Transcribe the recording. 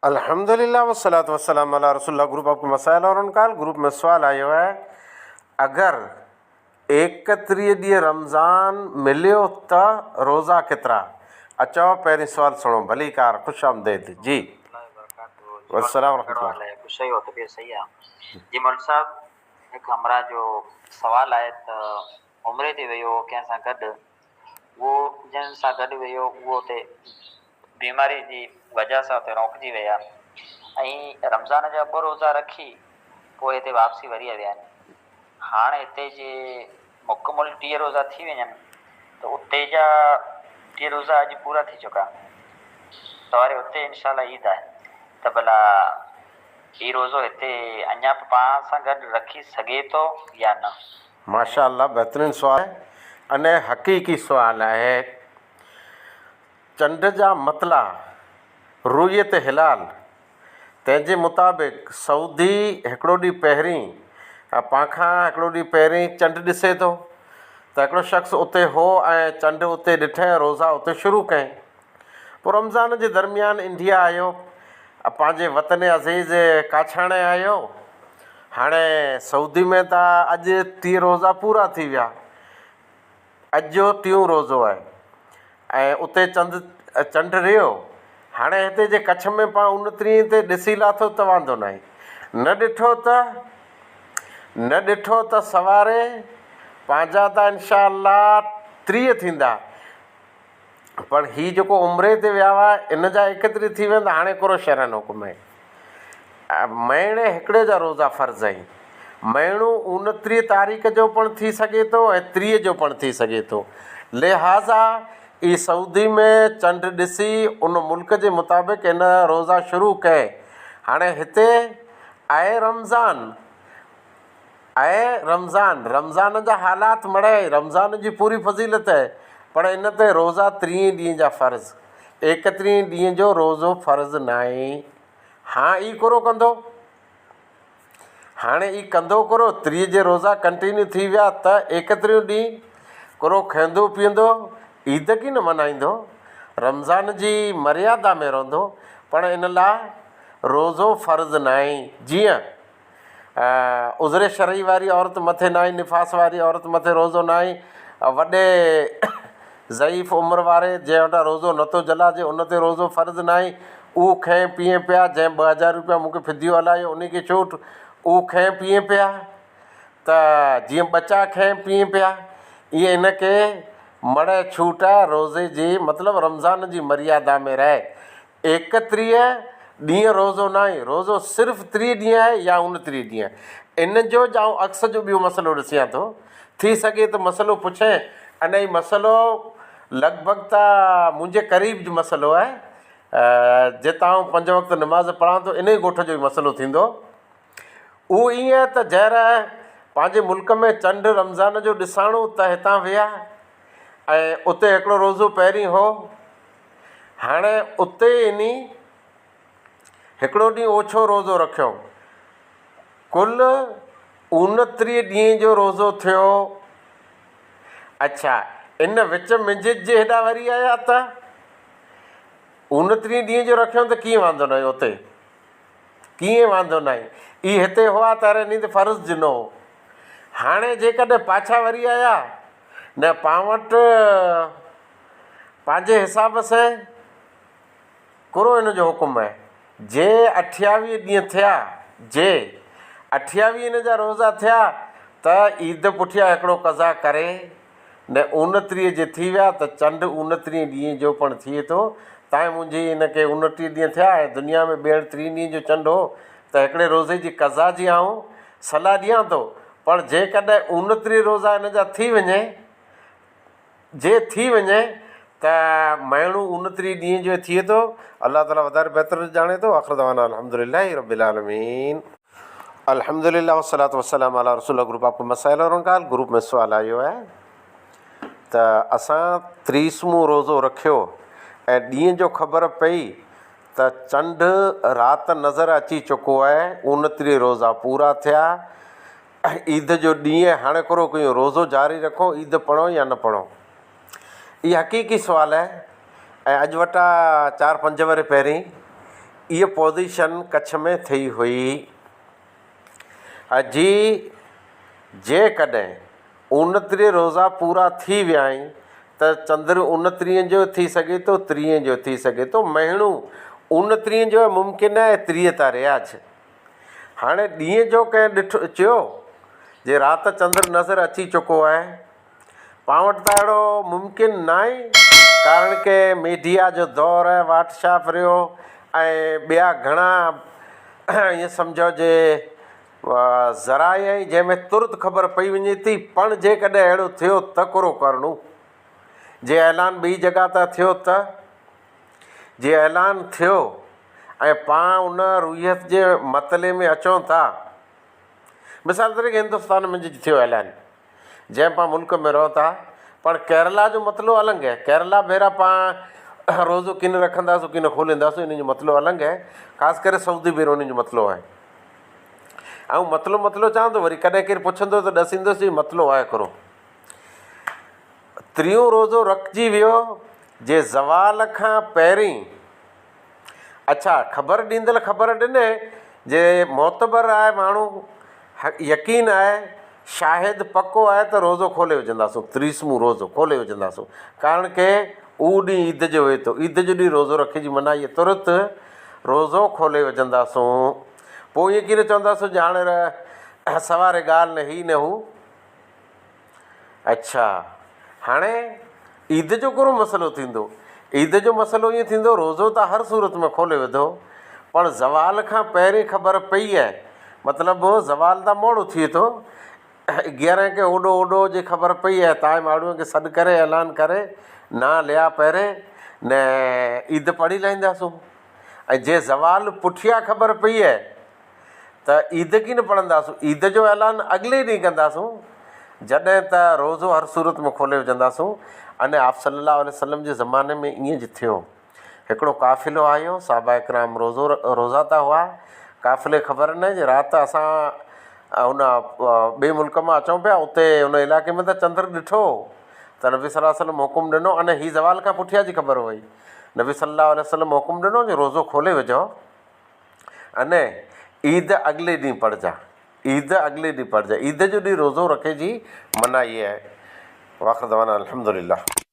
अल्हम्दुलिल्लाह वस्सलातु वस्सलाम अला रसूलुल्लाह। ग्रुप आपके मसाइल और उनका ग्रुप में सवाल आयो है, अगर 31 ॾींहं रमज़ान मिलियो त रोज़ा केतिरा? अचो पहिरीं सवाल सुनो। भली कार, खुश आमदेद जी। वस्सलाम रहमतुल्लाह। सही हो तबीयत सही है जी। मौलवी साहब, एक हमरा जो सवाल है त उम्रे ते वियो कंहिंसां गॾु, वो जंहिं सां गॾु वियो उहो ते बीमारी जी वजह सां उते रोकिजी विया ऐं रमज़ान जा 2 रोज़ा रखी पोइ हिते वापसी वरी विया आहिनि। हाणे हिते जे मुकमल 30 रोज़ा थी वञनि त उते जा 30 रोज़ा अॼु पूरा थी चुका। सवारे उते इंशाल्लाह ईद आहे त भला ही रोज़ो हिते अञा पाण सां गॾु रखी सघे थो या न? माशाअल्लाह, बहितरीन सवाल है अने हक़ीक़ी सवाल है। चंड जा मतला रुयत हिलाल तंहिंजे मुताबिक़ सऊदी हिकिड़ो ॾींहुं पहिरीं पाखां हिकिड़ो ॾींहुं पहिरीं चंडु ॾिसे थो त हिकिड़ो शख़्स उते हो ऐं चंडु उते ॾिठे, रोज़ा उते शुरू कयईं। पोइ रमज़ान जे दरमियान इंडिया आयो, पंहिंजे वतन अज़ीज़ काछाणे आयो। हाणे सऊदी में त अॼु 30 रोज़ा पूरा थी विया, अॼु जो 30 रोज़ो आहे ऐं उते चंडु रहियो। हाणे हिते जे कच्छ में पाण 29 ते ॾिसी लाथो त वांदो न आहे, न ॾिठो त सवारे पंहिंजा त इंशाअल्लाह 30 थींदा, पर हीउ जेको उमिरे ते विया हुआ इन जा 31 थी वेंदा। हाणे हिकिड़ो शरन हुकुम आहे, महीने हिकिड़े जा रोज़ा फ़र्ज़ आहिनि। महीनो 29 तारीख़ जो पिणु थी सघे थो ऐं 30 जो पिणु थी सघे थो। लिहाज़ा ई सऊदी में चंडु ॾिसी उन मुल्क जे मुताबिक़ इन रोज़ा शुरू कए। हाणे हिते आहे रमज़ान जा हालात मड़े, रमज़ान जी पूरी फज़ीलत आहे, पर इन ते रोज़ा 30 ॾींहं जा फ़र्ज़, 31 ॾींहं जो रोज़ो फ़र्ज़ न आहे। हाँ ई करो कंदो, हाणे ई कंदो करो 30 जे रोज़ा कंटिन्यू थी विया त 31 ॾींहं करो खाईंदो पीअंदो, ईद की न मल्हाईंदो, रमज़ान जी मर्यादा में रहंदो, पर इन लाइ रोज़ो फ़र्ज़ न आहे। जीअं उज़रे शरई वारी औरत मथे न आहे, निफ़ास वारी औरत मथे रोज़ो न आहे, वॾे ज़ईफ़ उमिरि वारे जंहिं वटां रोज़ो नथो जलाजे उन ते रोज़ो फ़र्ज़ु न आहे। उहो खाए पीए पिया, जंहिं 2000 रुपया मूंखे फिदियो हलायो उन खे छूट, उहो खाए पीए पिया त जीअं बचा खाए पीए पिया, इहे इनखे मड़े छूट आहे रोज़े जी, मतिलबु रमज़ान जी मर्यादा में रहे। 31 ॾींहं रोज़ो न आहे, रोज़ो सिर्फ़ु 30 ॾींहं आहे या 29 ॾींहं। इन जो जाऊं अक्स जो ॿियो मसइलो ॾिसां थो, थी सघे त मसइलो पुछे, अने ही मसइलो लॻभॻि त मुंहिंजे क़रीब जो मसइलो आहे, जितां 5 वक़्त नमाज़ पढ़ां थो इन ई ॻोठ जो ई मसइलो थींदो। उहो ईअं त जहिर पंहिंजे मुल्क में चंडु रमज़ान जो ॾिसाणो त हितां विया ऐं उते हिकिड़ो रोज़ो पहिरीं हो, हाणे उते इनी हिकिड़ो ॾींहुं ओछो रोज़ो रखियो, कुल 29 ॾींहं जो रोज़ो थियो। अच्छा, इन विच मिंजित जे हेॾा वरी आया त 29 ॾींहं जो रखियो त कीअं वांदो न आहे, उते कीअं वांदो न आहे। ई हिते हुआ त अरे नी त फ़र्ज़ु ॾिनो। हाणे जेकॾहिं पाछा वरी आया न, पाण वटि पंहिंजे हिसाब सां कुरो इन जो हुकुम आहे, जे 28 ॾींहं थिया, जे 28 इन जा रोज़ा थिया त ईद पुठियां हिकिड़ो कज़ा करे न, 29 जे थी विया त चंडु 29 ॾींहं जो पिणु थिए थो। तव्हां मुंहिंजी इनखे 29 ॾींहं थिया ऐं दुनिया में ॿीहर 3 ॾींहं जो चंडु हो त हिकिड़े रोज़े जी कज़ा जी आऊं सलाह ॾियां थो। पर जेकॾहिं 29 रोज़ा इन जा थी वञे त महीनो 29 ॾींहं जो थिए थो। अलाह ताला वधारे बहितर ॼाणे थो। आख़िर दवाना अल्हम्दुलिल्लाहि रब्बिल आलमीन। अल्हम्दुलिल्लाह वस्सलातु वस्सलाम अला रसूलिल्लाह। ग्रुप आपको मसाइल और उनका ग्रुप में सवाल आयो है त असां 30वां रोज़ो रखियो ऐं ॾींहं जो ख़बर पई त चंडु राति नज़र अची चुको आहे, 29 रोज़ा पूरा थिया, ईद जो ॾींहुं हाणे करो कयूं, रोज़ो जारी रखो, ईद पढ़ो या न पढ़ो? इहा हक़ीक़ी सुवाल आहे। ऐं अॼु वटा 4-5 वर पहिरीं ये पोजीशन कच्छ में थी हुई। अजी जेकॾहिं 29 रोज़ा पूरा थी विया आहिनि त चंद्र 29 जो थी सघे थो, 30 जो थी सघे थो, महीनो 29 जो मुमकिन आहे, 30 था रियाज। हाणे ॾींहं जो कंहिं ॾिठो चयो जे राति चंद्र नज़र अची चुको आहे, पाण वटि त अहिड़ो मुमकिन न आहे, कारण के मीडिया जो दौर आहे, व्हाट्सएप रहियो ऐं ॿिया घणा ईअं सम्झो जे ज़राए जंहिंमें तुरत ख़बर पई वञे थी। पण जेकॾहिं अहिड़ो थियो त करो करणो, जे ऐलान ॿी जॻह त थियो त जे ऐलान थियो ऐं पाण उन रुयत जे मसइले में अचूं था। मिसाल तरीक़े हिंदुस्तान में थियो ऐलान जंहिं पाण मुल्क में रहूं था, पण केरला जो मसइलो अलॻि आहे। केरला भेरा पाण रोज़ो किन रखंदासीं किन खोलींदासीं, इन जो मसइलो अलॻि आहे। ख़ासि करे सऊदी भेरो उन जो मसइलो आहे। ऐं मसइलो चवां थो, वरी कॾहिं केरु पुछंदो त ॾसींदुसि मसइलो आहे हिकिड़ो। 30 रोज़ो रखिजी वियो जे ज़वाल खां पहिरीं। अच्छा, ख़बर ॾींदड़ ख़बर ॾिने जे मोतबर आहे माण्हू, यकीन आहे, शाहिद पको आहे त रोज़ो खोले विझंदासीं, 30 रोज़ो खोले विझंदासीं। कारण के उहो ॾींहुं ईद जो हुए थो, ईद जो ॾींहुं रोज़ो रखे जी मना, इहे तुरत रोज़ो खोले विझंदासीं। पोइ ईअं कीअं चवंदासीं जे हाणे सवारे ॻाल्हि न ही न हू। अच्छा, हाणे ईद जो कहिड़ो मसइलो थींदो? ईद जो मसइलो ईअं थींदो, रोज़ो त हर सूरत में खोले विधो, पण ज़वाल खां पहिरीं ख़बर पई आहे, मतिलबु ज़वाल त मोड़ो थिए थो, 11 के ओॾो जी ख़बर पई आहे, तव्हां माण्हूअ खे सॾु करे ऐलान करे ना लिया पहिरें न ईद पढ़ी लाहींदासीं। ऐं जे ज़वाल पुठियां ख़बर पई आहे त ईद कीन पढ़ंदासीं, ईद जो ऐलान अॻिले ॾींहुं कंदासीं, जॾहिं त रोज़ो हर सूरत में खोले विझंदासीं। अने आप सल्लल्लाहु अलैहि वसल्लम जे ज़माने में ईअं जी थियो। हिकिड़ो काफ़िलो आयो, साहबा इकराम रोज़ा था हुआ। काफ़िले ख़बर न जे राति असां हुन ॿिए मुल्क मां अचूं पिया, उते हुन इलाइक़े में त चंद्र ॾिठो त नबी सल्लल्लाहु अलैहि वसल्लम हुकुम ॾिनो। अने हीअ ज़वाल खां पुठियां जी ख़बर हुई, नबी सल्लल्लाहु अलैहि वसल्लम हुकुम ॾिनो जो रोज़ो खोले विझो, अने ईद अॻिले ॾींहुं पढ़जा, ईद अॻिले ॾींहुं पढ़जा। ईद जो ॾींहुं रोज़ो रखे जी मनाही आहे। वाख़िर दवाना अल्हम्दुलिल्लाह।